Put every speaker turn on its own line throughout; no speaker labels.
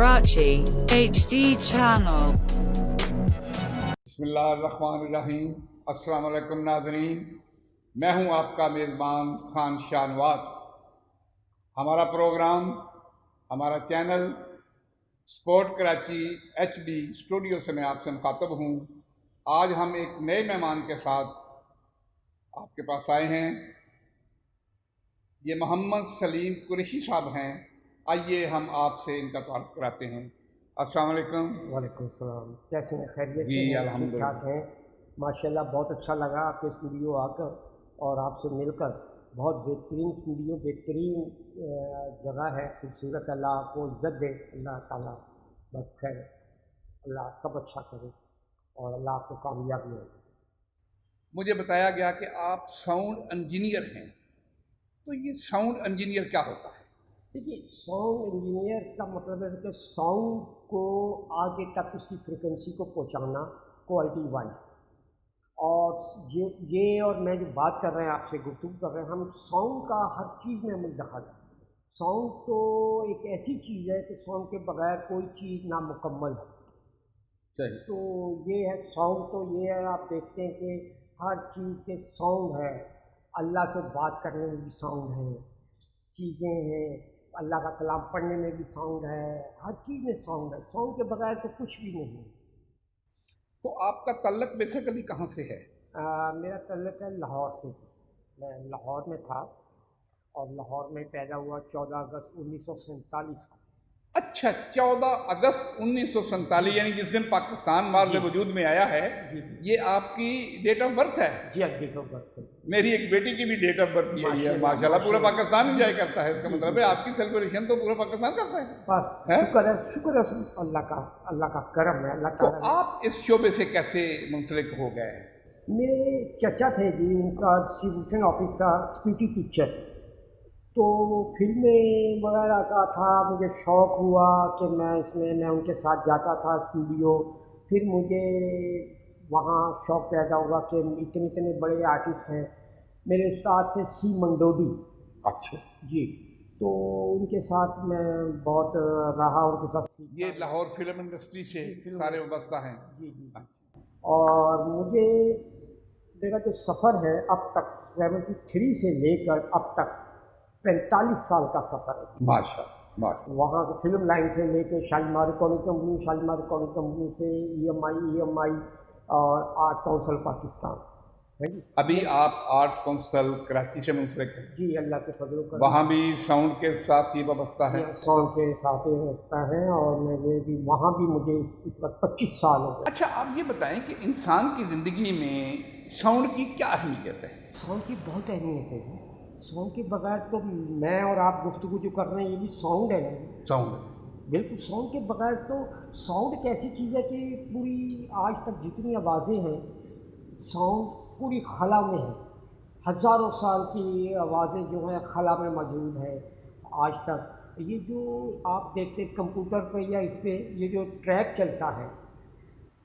Karachi HD channel.
بسم اللہ الرحمن الرحیم۔ السلام علیکم ناظرین، میں ہوں آپ کا میزبان خان شاہ نواز۔ ہمارا پروگرام، ہمارا channel support Karachi H D studio سے میں آپ سے مخاطب ہوں۔ آج ہم ایک نئے مہمان کے ساتھ آپ کے پاس آئے ہیں۔ یہ محمد سلیم قریشی صاحب ہیں۔ آئیے ہم آپ سے ان کا تعارف کراتے ہیں۔ السلام علیکم۔
وعلیکم السلام، کیسے ہیں؟ خیریت سے
جی
ہیں؟
الحمدللہ،
ٹھیک ٹھاک ہیں ماشاءاللہ۔ بہت اچھا لگا آپ کے اسٹوڈیو آ کر اور آپ سے مل کر۔ بہت بہترین اسٹوڈیو، بہترین جگہ ہے، خوبصورت۔ اللہ آپ کو عزت دے اللہ تعالیٰ، بس خیر اللہ سب اچھا کرے اور اللہ آپ کو کامیابی ہو۔
مجھے بتایا گیا کہ آپ ساؤنڈ انجینئر ہیں، تو یہ ساؤنڈ انجینئر کیا ہوتا ہے؟
دیکھیے، ساؤنڈ انجینئر کا مطلب ہے کہ ساؤنڈ کو آگے تک اس کی فریکوینسی کو پہنچانا کوالٹی وائز۔ اور یہ اور میں جو بات کر رہے ہیں آپ سے گفتگو کر رہے ہیں، ہم ساؤنڈ کا ہر چیز میں عمل دخل ہے۔ ساؤنڈ تو ایک ایسی چیز ہے کہ ساؤنڈ کے بغیر کوئی چیز نامکمل ہے۔
صحیح۔
تو یہ ہے ساؤنڈ، تو یہ ہے آپ دیکھتے ہیں کہ ہر چیز کے ساؤنڈ ہے۔ اللہ سے بات کرنے میں بھی ساؤنڈ ہے، چیزیں ہیں، اللہ کا کلام پڑھنے میں بھی ساؤنڈ ہے، ہر چیز میں ساؤنڈ ہے۔ ساؤنڈ کے بغیر تو کچھ بھی نہیں ہے۔
تو آپ کا تعلق بیسیکلی کہاں سے ہے؟
میرا تعلق ہے لاہور سے۔ میں لاہور میں تھا اور لاہور میں پیدا ہوا 14 اگست 1947 کو۔
اچھا، 14 اگست 1947، یعنی جس دن پاکستان مارز وجود میں آیا ہے،
جی
یہ آپ کی ڈیٹ آف برتھ ہے؟
جی، اب ڈیٹ آف برتھ ہے۔
میری ایک بیٹی کی بھی ڈیٹ آف برتھ یہی ہے۔ ماشاءاللہ، پورا پاکستان انجوائے کرتا ہے، اس کا مطلب ہے آپ کی سیلیبریشن تو پورا پاکستان کرتا ہے۔
بس شکر ہے اللہ کا کرم ہے، اللہ
تو
تعالیٰ۔
آپ اس شعبے سے کیسے منسلک ہو گئے؟
میرے چچا تھے جی، ان کا ڈسٹریبیوشن آفس تھا اسپیٹی پکچر، تو فلمیں وغیرہ کا تھا۔ مجھے شوق ہوا کہ میں ان کے ساتھ جاتا تھا اسٹوڈیو۔ پھر مجھے وہاں شوق پیدا ہوا کہ اتنے بڑے آرٹسٹ ہیں۔ میرے استاد تھے سی منڈوڈی۔
اچھا
جی، تو ان کے ساتھ میں بہت رہا، ان کے ساتھ سیکھا۔
یہ لاہور فلم انڈسٹری سے سارے وابستہ ہیں؟
جی جی۔ اور مجھے میرا جو سفر ہے اب تک 73 سے لے کر اب تک 45 سال کا سفر ہے۔
ماشاءاللہ۔
وہاں سے فلم لائن سے لے کے Shalimar recording company, Shalimar recording company سے ای ایم آئی اور آرٹ کونسل پاکستان ہے جی۔
ابھی آپ آرٹ کونسل کراچی سے منسلک ہیں؟
جی، اللہ کے فضل و کرم۔
وہاں بھی ساؤنڈ کے ساتھ یہ وابستہ ہے؟
ساؤنڈ کے ساتھ رہتا ہے، اور میں بھی وہاں بھی مجھے اس وقت 25 سال ہو گئے۔
اچھا، آپ یہ بتائیں کہ انسان کی زندگی میں ساؤنڈ کی کیا اہمیت ہے؟
ساؤنڈ کی بہت اہمیت ہے جی۔ ساؤنڈ کے بغیر تو میں اور آپ گفتگو جو کر رہے ہیں یہ بھی ساؤنڈ ہے نا۔
ساؤنڈ
بالکل، ساؤنڈ کے بغیر تو ساؤنڈ ایک ایسی چیز ہے کہ پوری آج تک جتنی آوازیں ہیں، ساؤنڈ پوری خلا میں ہے۔ ہزاروں سال کی آوازیں جو ہیں خلا میں موجود ہیں آج تک۔ یہ جو آپ دیکھتے ہیں کمپیوٹر پہ یا اس پہ یہ جو ٹریک چلتا ہے،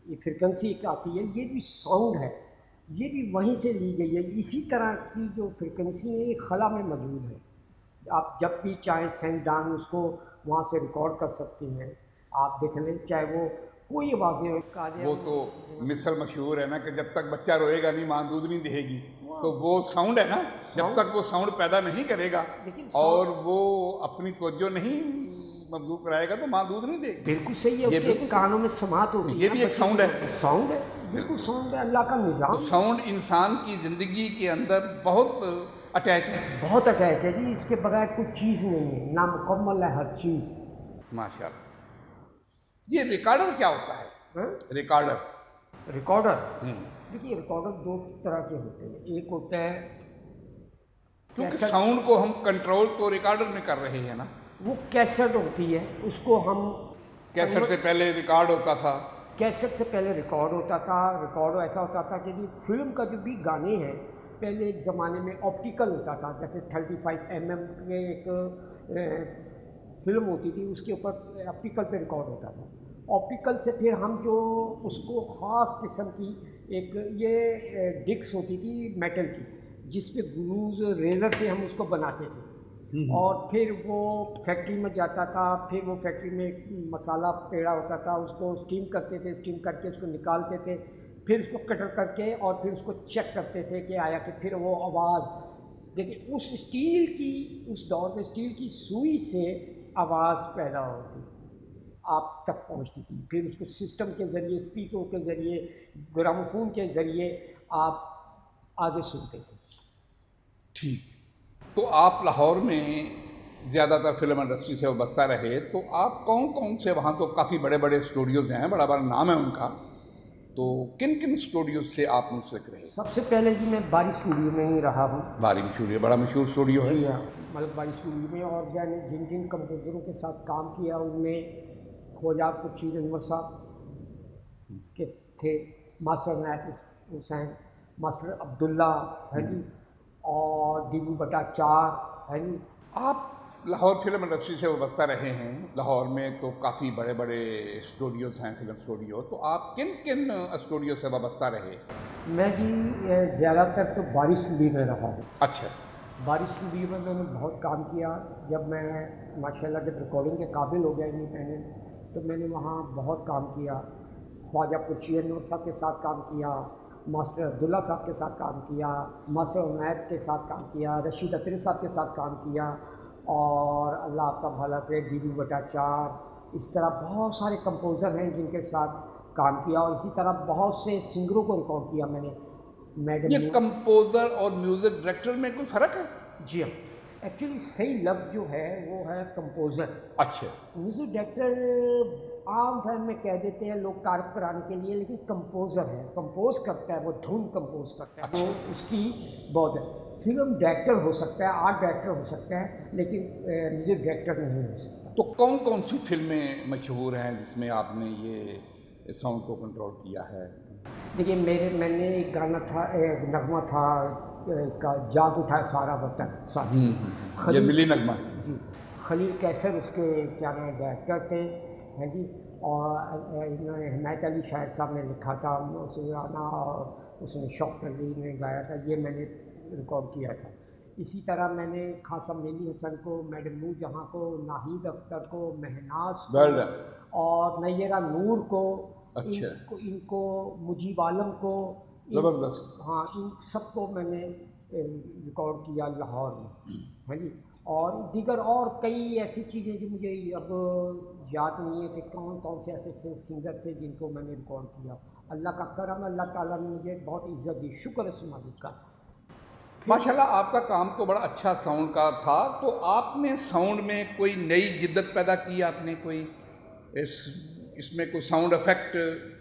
یہ فریکوینسی ایک آتی ہے، یہ بھی ساؤنڈ ہے، یہ بھی وہیں سے لی گئی ہے۔ اسی طرح کی جو فریکوینسی ہے یہ خلا میں موجود ہے۔ آپ جب بھی چاہیں سائنسدان اس کو وہاں سے ریکارڈ کر سکتے ہیں۔ آپ دیکھ لیں، چاہے وہ کوئی آوازیں
وہ تو مثل مشہور ہے نا کہ جب تک بچہ روئے گا نہیں ماں دودھ نہیں دہے گی، تو وہ ساؤنڈ ہے نا۔ جب تک وہ ساؤنڈ پیدا نہیں کرے گا اور وہ اپنی توجہ نہیں مبذول کرائے گا تو ماں دودھ نہیں دے گی۔
بالکل صحیح ہے، اس کے کانوں میں سماعت ہوتی ہے،
یہ بھی ایک ساؤنڈ ہے۔
ساؤنڈ ہے، بالکل ساؤنڈ ہے، اللہ کا نظام۔
ساؤنڈ انسان کی زندگی کے اندر بہت اٹیچ ہے۔
بہت اٹیچ ہے جی، اس کے بغیر کوئی چیز نہیں ہے، نامکمل ہے ہر چیز۔
ماشاءاللہ۔ یہ ریکارڈر کیا ہوتا ہے؟ ریکارڈر
دیکھیے، ریکارڈر دو طرح کے ہوتے ہیں۔ ایک ہوتا ہے
کیونکہ ساؤنڈ کو ہم کنٹرول تو ریکارڈر میں کر رہے ہیں نا۔
وہ کیسٹ ہوتی ہے، اس کو ہم
کیسٹ سے پہلے ریکارڈ ہوتا تھا؟
کیسٹ سے پہلے ریکارڈ ہوتا تھا۔ ریکارڈ ایسا ہوتا تھا کہ فلم کا جو بھی گانے ہیں، پہلے ایک زمانے میں آپٹیکل ہوتا تھا، جیسے 35mm کے ایک فلم ہوتی تھی، اس کے اوپر آپٹیکل پہ ریکارڈ ہوتا تھا۔ آپٹیکل سے پھر ہم جو اس کو خاص قسم کی ایک یہ ڈکس ہوتی تھی میٹل کی، جس پہ گلوز ریزر سے ہم اس کو بناتے تھے۔ اور پھر وہ فیکٹری میں جاتا تھا، پھر وہ فیکٹری میں مسالہ پیڑا ہوتا تھا، اس کو اسٹیم کرتے تھے، اسٹیم کر کے اس کو نکالتے تھے، پھر اس کو کٹر کر کے اور پھر اس کو چیک کرتے تھے کہ آیا کہ پھر وہ آواز دیکھیں اس اسٹیل کی، اس دور میں اسٹیل کی سوئی سے آواز پیدا ہوتی تھی، آپ تک پہنچتی تھی، پھر اس کو سسٹم کے ذریعے، اسپیکروں کے ذریعے، گراموفون کے ذریعے آپ آگے سنتے تھے۔
ٹھیک، تو آپ لاہور میں زیادہ تر فلم انڈسٹری سے وابستہ رہے، تو آپ کون کون سے، وہاں تو کافی بڑے بڑے اسٹوڈیوز ہیں، بڑا بڑا نام ہے ان کا، تو کن کن اسٹوڈیوز سے آپ منسلک رہے؟
سب سے پہلے جی میں باری اسٹوڈیو میں ہی رہا ہوں۔
باری اسٹوڈیو بڑا مشہور اسٹوڈیو ہے۔
جی ہاں، مطلب باری اسٹوڈیو میں، اور میں نے جن جن کمپوزروں کے ساتھ کام کیا ان میں خواجہ خورشید انور صاحب کے تھے، ماسٹر عنایت حسین، ماسٹر عبداللہ ہے جی، اور ڈیبو بٹاچار ہے جی۔
آپ لاہور فلم انڈسٹری سے وابستہ رہے ہیں، لاہور میں تو کافی بڑے بڑے اسٹوڈیوز ہیں، فلم اسٹوڈیو، تو آپ کن کن اسٹوڈیو سے وابستہ رہے؟
میں جی زیادہ تر تو باری اسٹوڈیو میں رہا ہوں۔
اچھا،
باری اسٹوڈیو میں میں نے بہت کام کیا۔ جب میں ماشاءاللہ جب ریکارڈنگ کے قابل ہو گیا انڈیپینڈنٹ، تو میں نے وہاں بہت کام کیا، خواجہ خورشید انور صاحب کے ساتھ کام کیا، ماسٹر عبداللہ صاحب کے ساتھ کام کیا، ماسٹر عنایت کے ساتھ کام کیا، رشید عطری صاحب کے ساتھ کام کیا، اور اللہ آپ کا بھلا کرے ڈیبو بٹاچار، اس طرح بہت سارے کمپوزر ہیں جن کے ساتھ کام کیا، اور اسی طرح بہت سے سنگروں کو ریکارڈ کیا میں نے۔
یہ کمپوزر اور میوزک ڈائریکٹر میں کوئی فرق ہے؟
جی ہاں، ایکچولی صحیح لفظ جو ہے وہ ہے کمپوزر۔
اچھا،
میوزک ڈائریکٹر عام فہم میں کہہ دیتے ہیں لوگ تعارف کرانے کے لیے، لیکن کمپوزر ہے، کمپوز کرتا ہے، وہ دھن کمپوز کرتا ہے، وہ اس کی بہت ہے۔ فلم ڈائریکٹر ہو سکتا ہے، آرٹ ڈائریکٹر ہو سکتا ہے، لیکن میوزک ڈائریکٹر نہیں ہو سکتا۔
تو کون کون سی فلمیں مشہور ہیں جس میں آپ نے یہ ساؤنڈ کو کنٹرول کیا ہے؟
دیکھیے میں نے ایک گانا تھا، ایک نغمہ تھا اس کا، جاگ اٹھا سارا وطن، ساتھی
یہ ملی نغمہ۔
جی، خلیل کیسر اس کے کیا نام ڈائریکٹر تھے ہیں جی، اور عنایت علی شاعر صاحب نے لکھا تھا اس گانا، اور اس نے شوق علی نے گایا تھا، یہ میں نے ریکارڈ کیا تھا۔ اسی طرح میں نے قاسم نیلی حسن کو، میڈم نور جہاں کو، ناہید اختر کو، مہناز کو، اور نیرہ نور کو، ان کو مجیب عالم کو،
زبردست،
ہاں ان سب کو میں نے ریکارڈ کیا لاہور میں، ہاں جی۔ اور دیگر اور کئی ایسی چیزیں جو مجھے اب یاد نہیں ہے کہ کون کون سے ایسے سنگر تھے جن کو میں نے ریکارڈ کیا۔ اللہ کا کرم، اللہ تعالیٰ نے مجھے بہت عزت دی، شکر ہے اس مالک کا۔
ماشاءاللہ آپ کا کام تو بڑا اچھا ساؤنڈ کا تھا، تو آپ نے ساؤنڈ میں کوئی نئی جدت پیدا کی؟ آپ نے کوئی اس میں کوئی ساؤنڈ افیکٹ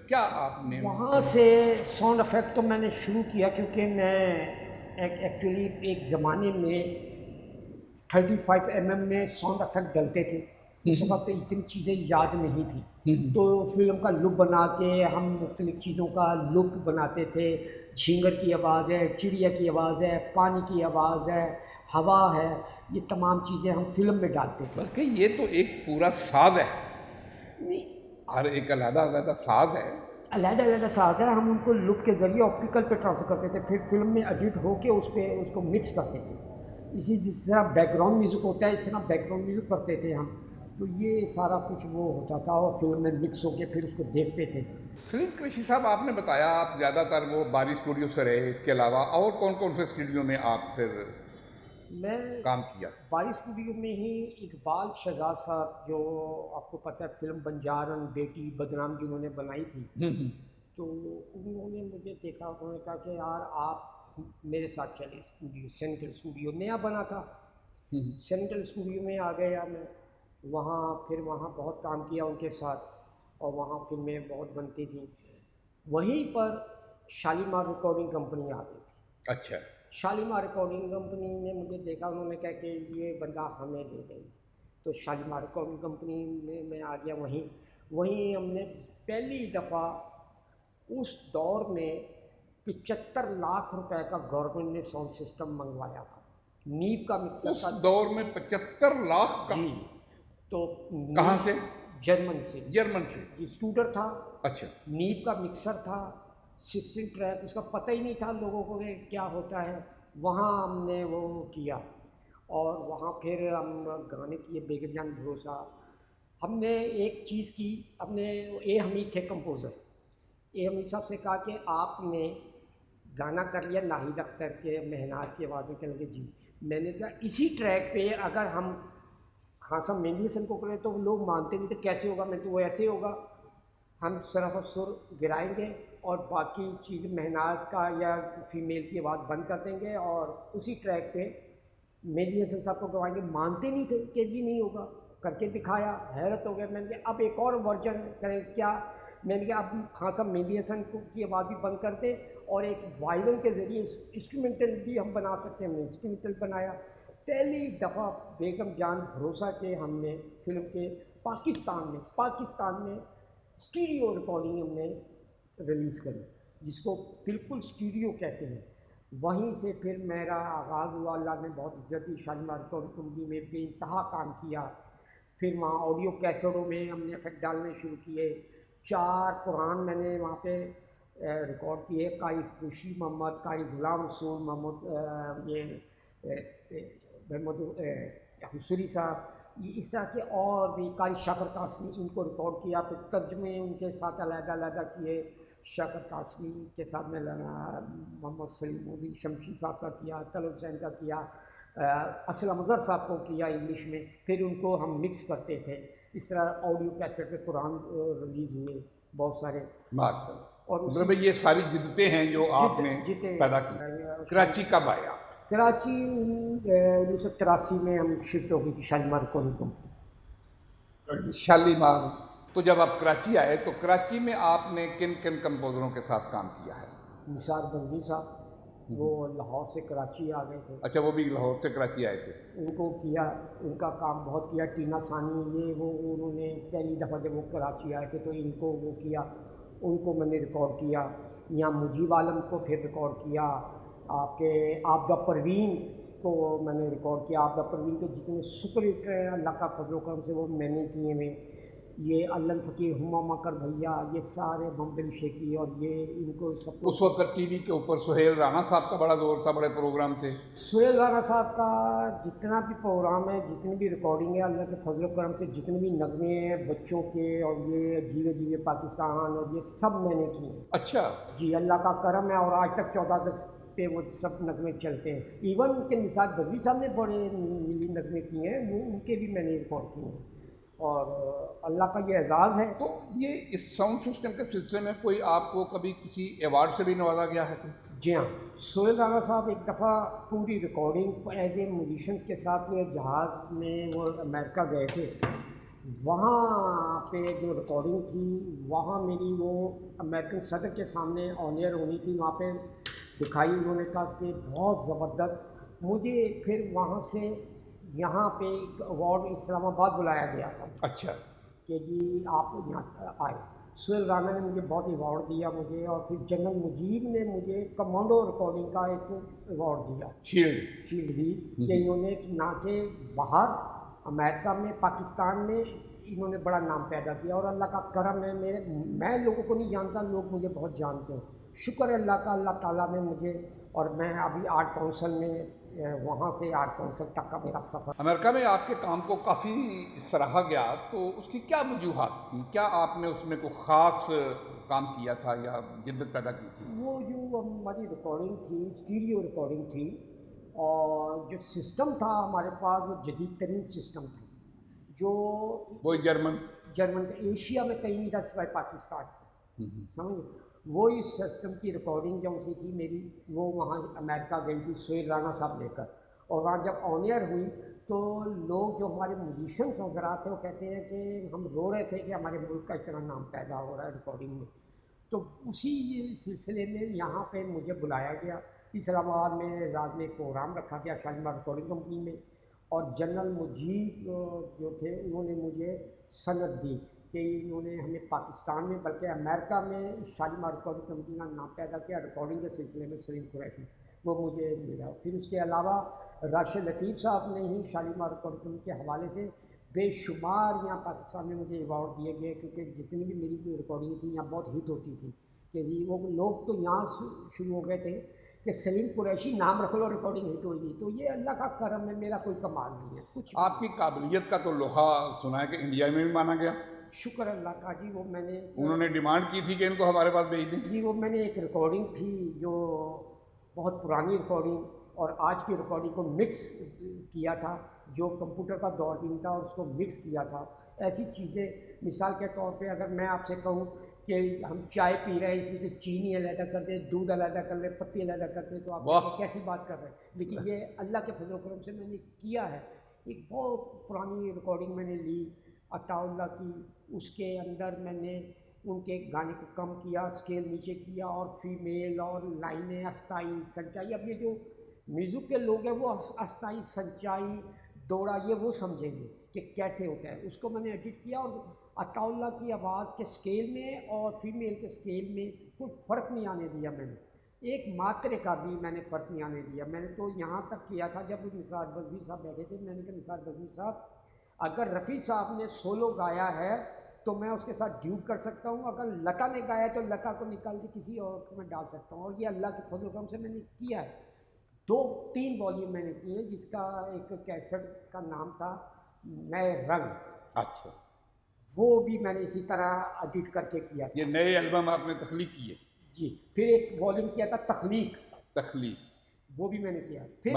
کیا آپ نے؟
وہاں سے ساؤنڈ افیکٹ تو میں نے شروع کیا، کیونکہ میں ایکچولی ایک زمانے میں 35 mm میں ساؤنڈ افیکٹ ڈلتے تھے، اس وقت اتنی چیزیں یاد نہیں تھیں، تو فلم کا لک بنا کے ہم مختلف چیزوں کا لک بناتے تھے، جھینگر کی آواز ہے، چڑیا کی آواز ہے، پانی کی آواز ہے، ہوا ہے، یہ تمام چیزیں ہم فلم میں ڈالتے تھے۔
بلکہ یہ تو ایک پورا ساز ہے، ہر ایک علیحدہ علیحدہ ساز ہے،
علیحدہ علیحدہ ساز ہے، ہم ان کو لک کے ذریعے آپٹیکل پہ ٹرانسفر کرتے تھے، پھر فلم میں ایڈٹ ہو کے اس کو مکس کرتے تھے، جس طرح بیک گراؤنڈ میوزک ہوتا ہے اس طرح بیک گراؤنڈ میوزک کرتے تھے ہم، تو یہ سارا کچھ وہ ہوتا تھا، اور فلم میں مکس ہو کے پھر اس کو دیکھتے تھے۔
سلیم قریشی صاحب، آپ نے بتایا آپ زیادہ تر وہ باری اسٹوڈیو سے رہے، اس کے علاوہ اور کون کون سے اسٹوڈیو میں آپ پھر
میں
کام کیا؟
باری اسٹوڈیو میں ہی اقبال شہزاد صاحب، جو آپ کو پتہ ہے فلم بنجارن بیٹی بدنام جنہوں نے بنائی تھی، تو انہوں نے مجھے دیکھا، انہوں نے کہا کہ یار آپ میرے ساتھ چلے اسٹوڈیو، سینٹرل اسٹوڈیو نیا بنا تھا، سینٹرل اسٹوڈیو میں آ گیا میں، پھر وہاں بہت کام کیا ان کے ساتھ، اور وہاں فلمیں بہت بنتی تھیں۔ وہیں پر شالیمار ریکارڈنگ کمپنی آ گئی تھی۔
اچھا،
شالیمار ریکارڈنگ کمپنی نے مجھے دیکھا، انہوں نے کہا کہ یہ بندہ ہمیں دے دیں، تو شالیمار ریکارڈنگ کمپنی میں آ گیا۔ وہیں ہم نے پہلی دفعہ اس دور میں 75 لاکھ روپے کا گورنمنٹ نے ساؤنڈ سسٹم منگوایا تھا، نیو کا مکسر تھا
اس دور میں 75 لاکھ کا؟
جی، تو
کہاں سے؟
جرمن سے۔
جرمن سے؟
جی، اسٹوڈر تھا،
اچھا،
نیو کا مکسر تھا، 16 ٹریک، اس کا پتہ ہی نہیں تھا لوگوں کو کہ کیا ہوتا ہے، وہاں ہم نے وہ کیا، اور وہاں پھر ہم گانے کیے بیگم جان بھروسہ. ہم نے ایک چیز کی، ہم نے اے حمید تھے کمپوزر، اے حمید صاحب سے کہا کہ آپ نے گانا کر لیا ناہید اختر کے مہناز کی آواز میں. کہنے لگے جی. میں نے کہا اسی ٹریک پہ اگر ہم خان صاحب مہندی حسن کو کریں تو لوگ مانتے نہیں تو کیسے ہوگا. میں تو وہ ایسے ہوگا، ہم ذرا سا سر گرائیں گے اور باقی چیز مہناز کا یا فیمیل کی آواز بند کر دیں گے اور اسی ٹریک پہ مہندی حسن صاحب کو گوائیں گے. مانتے نہیں تھے کہ جی نہیں ہوگا. کر کے دکھایا، حیرت ہو گیا. میں نے کہا اب ایک اور ورژن کریں کیا. میں نے کہا اب خان صاحب مہندی حسن کی آواز بھی بند کر دیں اور ایک وائلن کے ذریعے انسٹرومنٹل بھی ہم بنا سکتے ہیں. ہم نے انسٹرومنٹل بنایا. پہلی دفعہ بیگم جان بھروسہ کے ہم نے فلم کے پاکستان میں اسٹیریو ریکارڈنگ ہم نے ریلیز کری، جس کو بالکل اسٹیریو کہتے ہیں. وہیں سے پھر میرا آغاز ہوا. اللہ نے بہت عزت دی. شالیمار ریکارڈنگ کمپنی میں بے انتہا کام کیا. پھر وہاں آڈیو کیسٹوں میں ہم نے افیکٹ ڈالنے شروع کیے. 4 قرآن میں نے وہاں پہ ریکارڈ کیے. قاری خوشی محمد، قاری غلام رسول محمد، یہ محمد حسوری صاحب، اس طرح کے اور بھی قاری شاکر قاسمی، ان کو ریکارڈ کیا. پھر ترجمے ان کے ساتھ علیحدہ کیے. شاکر قاسمی کے ساتھ میں محمد سلیم مودی شمشی صاحب کا کیا، طلعت حسین کا کیا، اسلم اظہر صاحب کو کیا انگلش میں. پھر ان کو ہم مکس کرتے تھے. اس طرح آڈیو کیسٹ پہ قرآن ریلیز ہوئے بہت سارے.
ماشاء اللہ.
اور
مطلب یہ ساری جدتیں ہیں جو آپ نے پیدا کی. کراچی کب آیا؟
کراچی 1983 میں ہم شفٹ ہو گئی تھی شالیمار ریکارڈنگ کمپنی.
شالیمار. تو جب آپ کراچی آئے تو کراچی میں آپ نے کن کمپوزروں کے ساتھ کام کیا ہے؟
نثار بندی صاحب، وہ لاہور سے کراچی آ گئے تھے.
اچھا، وہ بھی لاہور سے کراچی آئے تھے.
ان کو کیا، ان کا کام بہت کیا. ٹینا ثانی، یہ وہ انہوں نے پہلی دفعہ جب وہ کراچی آئے تھے تو ان کو وہ کیا، ان کو میں نے ریکارڈ کیا. یہاں مجیب عالم کو پھر ریکارڈ کیا. آپ کے عابدہ پروین کو میں نے ریکارڈ کیا. عابدہ پروین کے جتنے سپر ہٹ ہیں اللہ کا فضل و کرم سے وہ میں نے کیے ہوئے. یہ علم فقیر، ہما مکر بھیا، یہ سارے محمد شیخی، اور یہ ان کو سب.
اس وقت ٹی وی کے اوپر سہیل رانا صاحب کا بڑا دور تھا، بڑے پروگرام تھے.
سہیل رانا صاحب کا جتنا بھی پروگرام ہے، جتنی بھی ریکارڈنگ ہے، اللہ کے فضل و کرم سے جتنے بھی نغمے ہیں بچوں کے اور یہ جیوے جیوے پاکستان اور یہ سب میں نے کیے ہیں.
اچھا
جی، اللہ کا کرم ہے. اور آج تک 14 اگست پہ وہ سب نغمے چلتے ہیں. ایون ان کے نثار بدوی صاحب نے بڑے ملی نغمے کیے ہیں، وہ ان کے بھی میں نے ریکارڈ کیے ہیں. اور اللہ کا یہ اعزاز ہے.
تو یہ اس ساؤنڈ سسٹم کے سلسلے میں کوئی آپ کو کبھی کسی ایوارڈ سے بھی نوازا گیا ہے؟
جی ہاں، سہیل رانا صاحب ایک دفعہ پوری ریکارڈنگ ایز اے میوزیشنس کے ساتھ وہ جہاز میں وہ امریکہ گئے تھے. وہاں پہ جو ریکارڈنگ تھی وہاں میری وہ امریکن صدر کے سامنے آن ایئر ہونی تھی. وہاں پہ دکھائی. انہوں نے کہا کہ بہت زبردست. مجھے پھر وہاں سے یہاں پہ ایک ایوارڈ اسلام آباد بلایا گیا تھا.
اچھا
کہ جی آپ یہاں آئے. سہیل رانا نے مجھے بہت ایوارڈ دیا مجھے. اور پھر جنرل مجیب نے مجھے کمانڈو ریکارڈنگ کا ایک ایوارڈ دیا، شیلڈ دی. کہ انہوں نے نہ کہ باہر امریکہ میں پاکستان میں انہوں نے بڑا نام پیدا کیا. اور اللہ کا کرم ہے، میں لوگوں کو نہیں جانتا، لوگ مجھے بہت جانتے ہیں. شکر ہے اللہ کا، اللہ تعالیٰ نے مجھے. اور میں ابھی آرٹ کونسل میں، وہاں سے آرٹ کونسل تک کا میرا سفر.
امریکہ میں آپ کے کام کو کافی سراہا گیا، تو اس کی کیا وجوہات تھیں؟ کیا آپ نے اس میں کوئی خاص کام کیا تھا یا جدت پیدا کی تھی؟
وہ جو ہماری ریکارڈنگ تھی اسٹیریو ریکارڈنگ تھی، اور جو سسٹم تھا ہمارے پاس وہ جدید ترین سسٹم تھا. جو
وہ جرمن
کا ایشیا میں کہیں نہیں تھا سوائے پاکستان کی. سمجھ. وہ اس سسٹم کی ریکارڈنگ جب سے تھی میری، وہ وہاں امریکہ گئی تھی سہیل رانا صاحب لے کر. اور وہاں جب آن ایئر ہوئی تو لوگ جو ہمارے میوزیشنس حضرات تھے وہ کہتے ہیں کہ ہم رو رہے تھے کہ ہمارے ملک کا اتنا نام پیدا ہو رہا ہے ریکارڈنگ میں. تو اسی سلسلے میں یہاں پہ مجھے بلایا گیا. اسلام آباد میں رات میں ایک پروگرام رکھا گیا شالیمار ریکارڈنگ کمپنی میں. اور جنرل مجیب جو تھے انہوں نے مجھے سند دی کہ انہوں نے ہمیں پاکستان میں بلکہ امریکہ میں شالیمار ریکارڈنگ کمپنی کا نام پیدا کیا ریکارڈنگ کے سلسلے میں. سلیم قریشی وہ مجھے ملا. پھر اس کے علاوہ راشد لطیف صاحب نے ہی شالیمار ریکارڈنگ کمپنی کے حوالے سے بے شمار یہاں پاکستان میں مجھے ایوارڈ دیے گئے، کیونکہ جتنی بھی میری ریکارڈنگ تھی یہاں بہت ہٹ ہوتی تھی. کہ وہ لوگ تو یہاں شروع ہو گئے تھے کہ سلیم قریشی نام رکھ لو ریکارڈنگ ہٹ ہوئی. تو یہ اللہ کا کرم ہے, میرا کوئی کمال نہیں ہے کچھ.
آپ کی قابلیت کا تو لوہا سنا ہے کہ انڈیا میں بھی مانا گیا.
شکر اللہ کا جی. وہ میں نے
انہوں نے ڈیمانڈ کی تھی کہ ان کو ہمارے پاس بھیج دیں.
جی وہ میں نے ایک ریکارڈنگ تھی جو بہت پرانی ریکارڈنگ اور آج کی ریکارڈنگ کو مکس کیا تھا, جو کمپیوٹر کا دور بھی نہیں تھا, اور اس کو مکس کیا تھا. ایسی چیزیں مثال کے طور پہ اگر میں آپ سے کہوں کہ ہم چائے پی رہے ہیں, اس میں سے چینی علیحدہ کر دیں, دودھ علیحدہ کر لیں, پتی علیحدہ کر دیں, تو آپ کیسی بات کر رہے ہیں. لیکن یہ اللہ کے فضل و کرم سے میں نے کیا ہے. ایک بہت پرانی ریکارڈنگ میں نے لی عطا اللہ کی, اس کے اندر میں نے ان کے گانے کو کم کیا, اسکیل نیچے کیا, اور فیمیل اور لائنیں استائی سنچائی. اب یہ جو میوزک کے لوگ ہیں وہ استائی سنچائی دوڑا یہ وہ سمجھیں گے کہ کیسے ہوتا ہے. اس کو میں نے ایڈٹ کیا, اور عطا اللہ کی آواز کے اسکیل میں اور فیمیل کے اسکیل میں کوئی فرق نہیں آنے دیا. میں نے ایک ماترے کا بھی میں نے فرق نہیں آنے دیا. میں نے تو یہاں تک کیا تھا جب نثار بزمی صاحب بیٹھے تھے, میں نے کہا نثار بزمی صاحب اگر رفیع صاحب نے سولو گایا ہے تو میں اس کے ساتھ ڈیوٹ کر سکتا ہوں, اگر لتا نے گایا ہے تو لتا کو نکال کے کسی اور کو میں ڈال سکتا ہوں. اور یہ اللہ کے فضل و کرم سے میں نے کیا ہے. 2-3 والیوم میں نے کیے ہیں, جس کا ایک کیسٹ کا نام تھا نئے رنگ.
اچھا,
وہ بھی میں نے اسی طرح ایڈٹ کر کے کیا تھا.
یہ نئے البم آپ نے تخلیق کیے؟
جی. پھر ایک والیوم کیا تھا تخلیق, وہ بھی میں نے کیا. پھر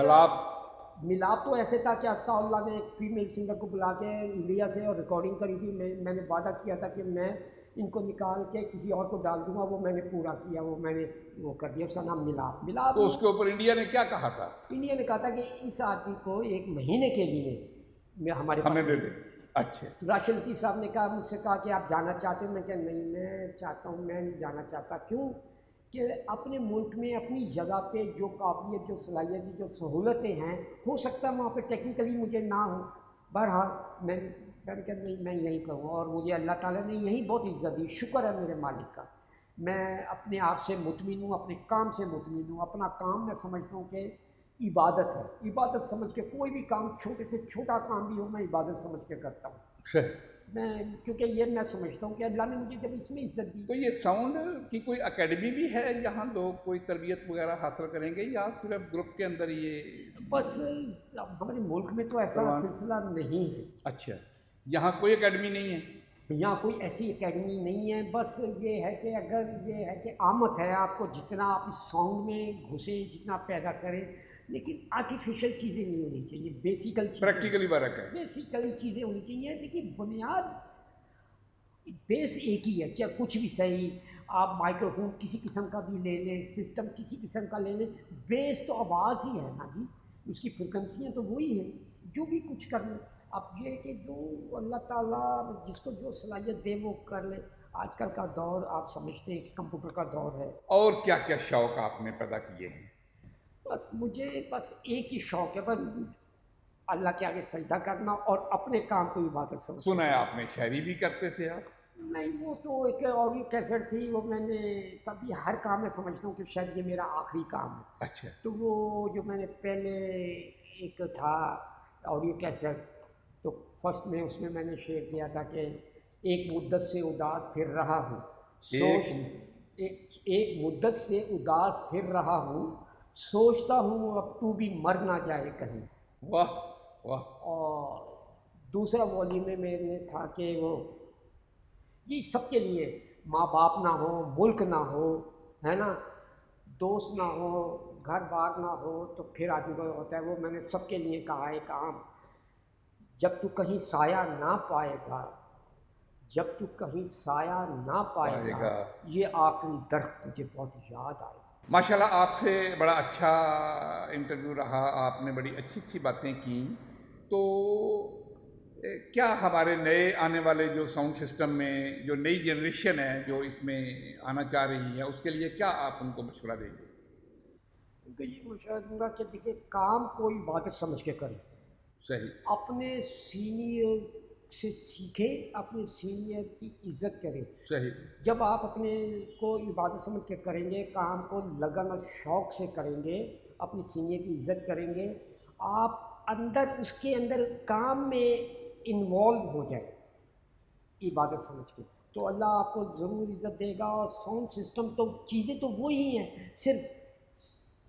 ملاپ تو ایسے تھا کہ عطا اللہ نے ایک فیمیل سنگر کو بلا کے انڈیا سے اور ریکارڈنگ کری تھی. میں نے وعدہ کیا تھا کہ میں ان کو نکال کے کسی اور کو ڈال دوں گا. وہ میں نے پورا کیا, وہ میں نے وہ کر دیا. اس کا نام ملاپ.
تو اس کے اوپر انڈیا نے کیا کہا تھا؟
انڈیا نے کہا تھا کہ اس آدمی کو 1 مہینے کے لیے ہمارے
ہمیں دے دیں. اچھا.
راشد لطیف صاحب نے کہا, مجھ سے کہا کہ آپ جانا چاہتے ہو؟ میں کہا نہیں, میں چاہتا ہوں, میں نہیں جانا چاہتا. کیوں کہ اپنے ملک میں اپنی جگہ پہ جو قابلیت, جو صلاحیت, جو سہولتیں ہیں, ہو سکتا ہے وہاں پہ ٹیکنیکلی مجھے نہ ہو. بہرحال میں نے کہا نہیں, میں یہیں کروں. اور مجھے اللہ تعالیٰ نے یہیں بہت عزت دی. شکر ہے میرے مالک کا. میں اپنے آپ سے مطمئن ہوں, اپنے کام سے مطمئن ہوں. اپنا کام میں سمجھتا ہوں کہ عبادت ہے. عبادت سمجھ کے کوئی بھی کام, چھوٹے سے چھوٹا کام بھی ہو, میں عبادت سمجھ کے کرتا ہوں.
صحیح.
میں کیونکہ یہ میں سمجھتا ہوں کہ اللہ نے مجھے جب اس میں عزت دی.
تو یہ ساؤنڈ کی کوئی اکیڈمی بھی ہے جہاں لوگ کوئی تربیت وغیرہ حاصل کریں گے, یا صرف گروپ کے اندر یہ؟
بس ہمارے ملک میں تو ایسا سلسلہ نہیں ہے.
اچھا, یہاں کوئی اکیڈمی نہیں ہے؟
یہاں کوئی ایسی اکیڈمی نہیں ہے. بس یہ ہے کہ اگر یہ ہے کہ آمد ہے آپ کو, جتنا آپ اس ساؤنڈ میں گھسیں, جتنا پیدا کریں, لیکن آرٹیفیشل چیزیں نہیں ہونی چاہیے. بیسیکل چیزیں,
پریکٹیکلی ورک ہے.
بیسیکل چیزیں ہونی چاہیے. دیکھیے بنیاد بیس ایک ہی ہے, چاہے کچھ بھی صحیح. آپ مائکرو فون کسی قسم کا بھی لے لیں, سسٹم کسی قسم کا لے لیں, بیس تو آواز ہی ہے نا جی. اس کی فریکوینسیاں تو وہی ہیں. جو بھی کچھ کر لیں اب یہ کہ جو اللہ تعالیٰ جس کو جو صلاحیت دے وہ کر لے. آج کل کا دور آپ سمجھتے ہیں کہ کمپیوٹر کا دور ہے.
اور کیا کیا شوق آپ نے پیدا کیے ہیں؟
بس مجھے بس ایک ہی شوق ہے, بس اللہ کے آگے سجدہ کرنا اور اپنے کام کو عبادت سمجھنا.
سنا ہے آپ نے شاعری بھی کرتے تھے آپ؟
نہیں, وہ تو ایک آڈیو کیسٹ تھی, وہ میں نے کبھی ہر کام میں سمجھتا ہوں کہ شاید یہ میرا آخری کام ہے.
اچھا.
تو وہ جو میں نے پہلے ایک تھا آڈیو کیسٹ, تو فرسٹ میں اس میں نے شیئر کیا تھا کہ ایک مدت سے اداس پھر رہا ہوں, ایک مدت سے اداس پھر رہا ہوں, سوچتا ہوں اب تو بھی مر نہ جائے کہیں.
واہ واہ.
اور دوسرا والیوم میں میرے تھا کہ وہ یہ سب کے لیے, ماں باپ نہ ہو, ملک نہ ہو, ہے نا, دوست نہ ہو, گھر بار نہ ہو, تو پھر آدمی کو ہوتا ہے. وہ میں نے سب کے لیے کہا ہے کام, جب تو کہیں سایہ نہ پائے گا, جب تو کہیں سایہ نہ پائے گا, یہ آخری درخت مجھے بہت یاد آئے.
ماشاءاللہ آپ سے بڑا اچھا انٹرویو رہا, آپ نے بڑی اچھی اچھی باتیں کی. تو کیا ہمارے نئے آنے والے جو ساؤنڈ سسٹم میں جو نئی جنریشن ہے جو اس میں آنا چاہ رہی ہے, اس کے لیے کیا آپ ان کو مشورہ دیں گے؟
ان کو یہ مشورہ دوں گا کہ دیکھیے کام کو عبادت سمجھ کے کریں.
صحیح.
اپنے سینئر سے سیکھیں, اپنے سینئر کی عزت کریں.
صحیح.
جب آپ اپنے کو عبادت سمجھ کے کریں گے, کام کو لگن اور شوق سے کریں گے, اپنی سینئر کی عزت کریں گے, آپ اندر اس کے اندر کام میں انوالو ہو جائے عبادت سمجھ کے, تو اللہ آپ کو ضرور عزت دے گا. اور ساؤنڈ سسٹم تو چیزیں تو وہی ہیں, صرف